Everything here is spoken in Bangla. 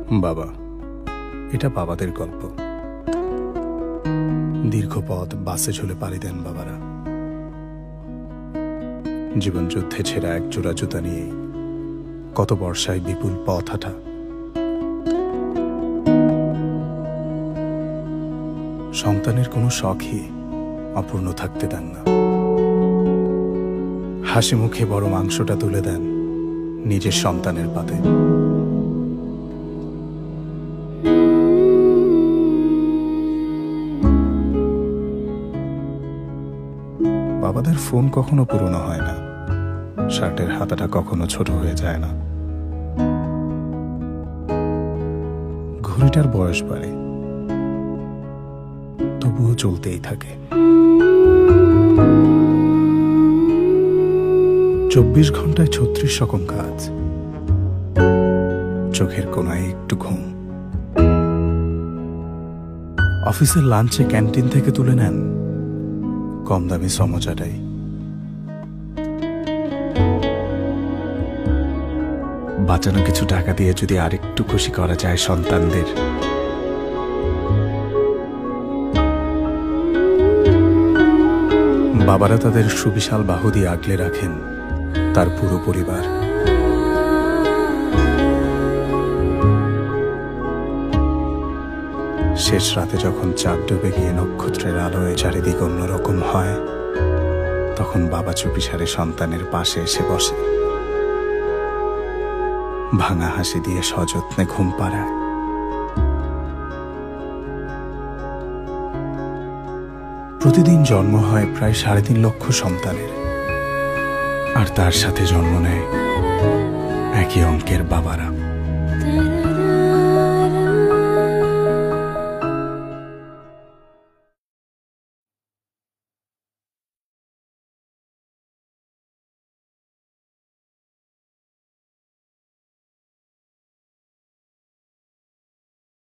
বাবা, এটা বাবাদের গল্প। দীর্ঘ পথ বাসে ঝুলে পাড়ি দেন বাবারা। জীবন যুদ্ধে ছেঁড়া এক জোড়া জুতা নিয়ে কত বর্ষায় বিপুল পথ হাঁটা। সন্তানের কোনো শখই অপূর্ণ থাকতে দেন না। হাসি মুখে বড় মাংসটা তুলে দেন নিজের সন্তানের পাতে। বাবাদের ফোন কখনো পুরনো হয় না, শার্টের হাতাটা কখনো ছোট হয়ে যায় না। ঘড়িটার বয়স বাড়ে, তবুও চলতেই থাকে। 24 ঘন্টায় 36 রকম কাজ, চোখের কোনায় একটু ঘুম। অফিসের লাঞ্চে ক্যান্টিন থেকে তুলে নেন কম দামি সমোসাটাই। বাঁচানো কিছু টাকা দিয়ে যদি আরেকটু খুশি করা যায় সন্তানদের, বাবারা তাদের সুবিশাল বাহু দিয়ে আগলে রাখেন তার পুরো পরিবার। শেষ রাতে যখন চাঁদ ডুবে গিয়ে নক্ষত্রের আলোয় চারিদিক অন্যরকম হয়, তখন বাবা চুপিসারে সন্তানের পাশে এসে বসে, ভাঙা হাসি দিয়ে সযত্নে ঘুম পাড়ায়। প্রতিদিন জন্ম হয় প্রায় 3.5 লক্ষ সন্তানের, আর তার সাথে জন্ম নেয় একই অঙ্কের বাবারা।